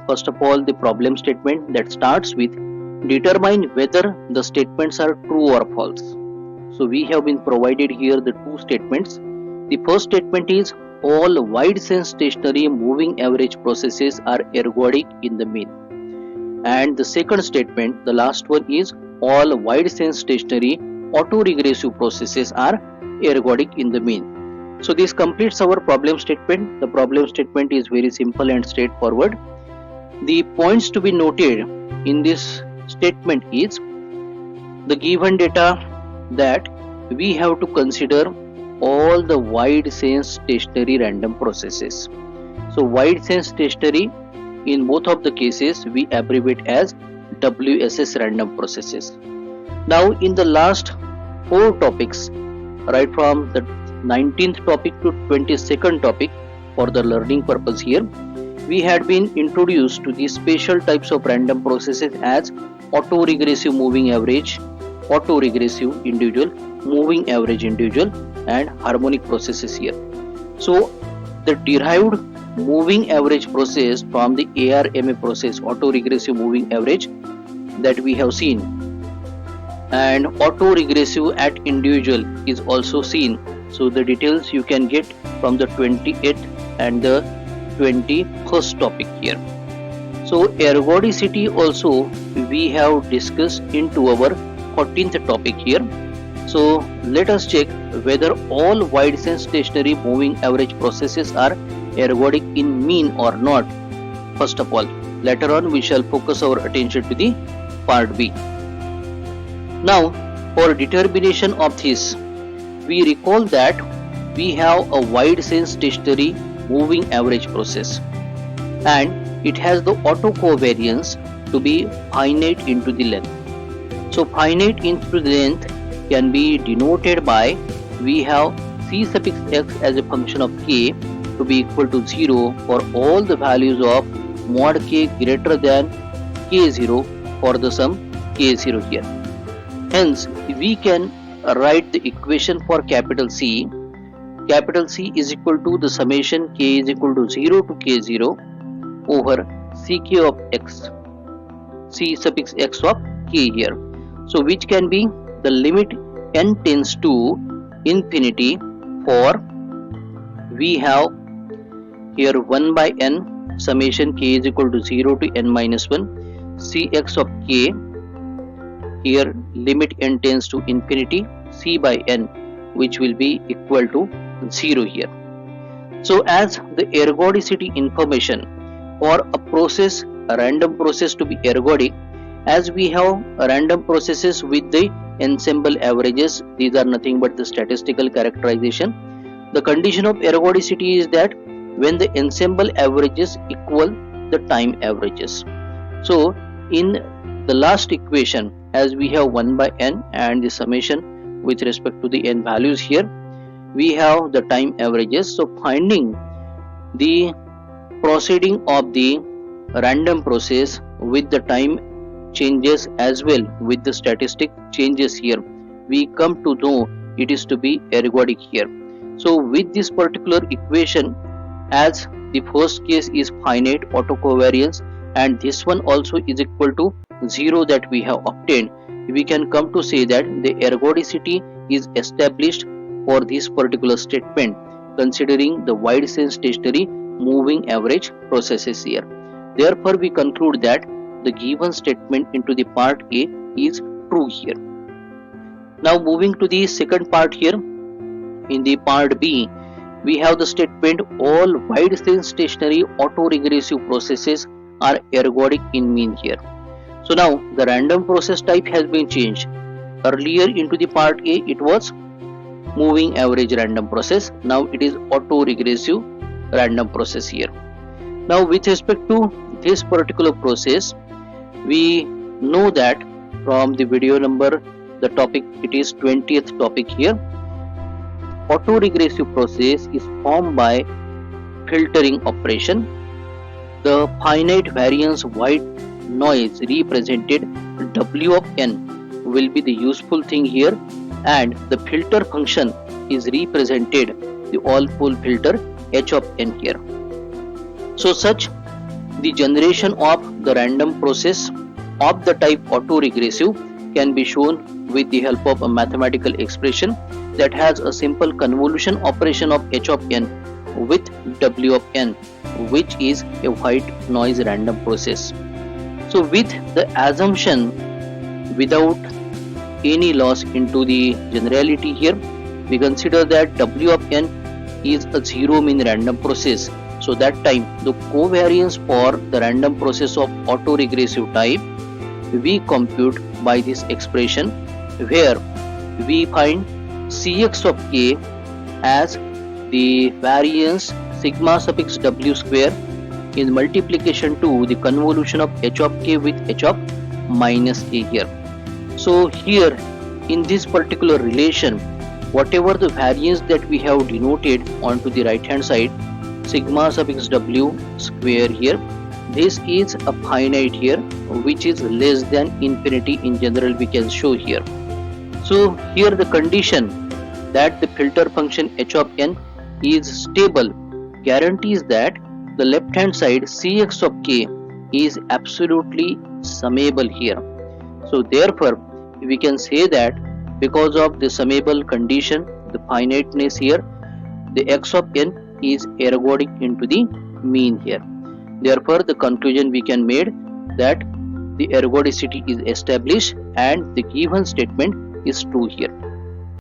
First of all, the problem statement that starts with determine whether the statements are true or false. So we have been provided here the two statements. The first statement is all wide sense stationary moving average processes are ergodic in the mean. And the second statement, the last one, is all wide sense stationary autoregressive processes are ergodic in the mean. So this completes our problem statement. The problem statement is very simple and straightforward. The points to be noted in this statement is the given data that we have to consider all the wide sense stationary random processes. So wide sense stationary, in both of the cases we abbreviate as WSS random processes. Now in the last 4 topics, right from the 19th topic to 22nd topic, for the learning purpose here, we had been introduced to the special types of random processes as autoregressive moving average, autoregressive individual, moving average individual, and harmonic processes here. So the derived moving average process from the ARMA process, autoregressive moving average, that we have seen, and autoregressive at individual is also seen. So the details you can get from the 28th and the 21st topic here. So ergodicity also we have discussed into our 14th topic here. So let us check whether all wide sense stationary moving average processes are ergodic in mean or not. First of all, later on we shall focus our attention to the part B. Now for determination of this, we recall that we have a wide sense stationary moving average process and it has the autocovariance to be finite into the length. So finite into the length can be denoted by we have c suffix x as a function of k to be equal to 0 for all the values of mod k greater than k0 for the sum k0 here. Hence we can write the equation for capital C. Capital C is equal to the summation k is equal to 0 to k0 over ck of x, c suffix x of k here. So which can be the limit n tends to infinity for we have here 1 by n summation k is equal to 0 to n minus 1 cx of k, here limit n tends to infinity c by n, which will be equal to 0 here. So as the ergodicity information for a process, a random process to be ergodic, as we have random processes with the ensemble averages, these are nothing but the statistical characterization. The condition of ergodicity is that when the ensemble averages equal the time averages. So in the last equation, as we have 1 by n and the summation with respect to the n values here, we have the time averages. So finding the proceeding of the random process with the time changes as well with the statistic changes here, we come to know it is to be ergodic here. So with this particular equation, as the first case is finite autocovariance and this one also is equal to 0 that we have obtained, we can come to say that the ergodicity is established for this particular statement considering the wide sense stationary moving average processes here. Therefore we conclude that the given statement into the part A is true here. Now moving to the second part here, in the part B we have the statement all wide sense stationary autoregressive processes are ergodic in mean here. So now the random process type has been changed. Earlier into the part A it was moving average random process, now it is autoregressive random process here. Now with respect to this particular process, we know that from the video number, the topic, it is 20th topic here, autoregressive process is formed by filtering operation. The finite variance white noise represented W of n will be the useful thing here, and the filter function is represented the all pole filter h of n here. So such The generation of the random process of the type autoregressive can be shown with the help of a mathematical expression that has a simple convolution operation of h of n with w of n, which is a white noise random process. So with the assumption without any loss into the generality here, we consider that w of n is a zero mean random process. So that time the covariance for the random process of autoregressive type we compute by this expression, where we find Cx of k as the variance sigma suffix w square in multiplication to the convolution of h of k with h of minus k here. So here in this particular relation, whatever the variance that we have denoted onto the right hand side, sigma suffix w square here, this is a finite here, which is less than infinity in general we can show here. So here the condition that the filter function h of n is stable guarantees that the left hand side Cx of k is absolutely summable here. So therefore we can say that because of the summable condition, the finiteness here, the x of n is ergodic into the mean here. Therefore the conclusion we can made that the ergodicity is established and the given statement is true here.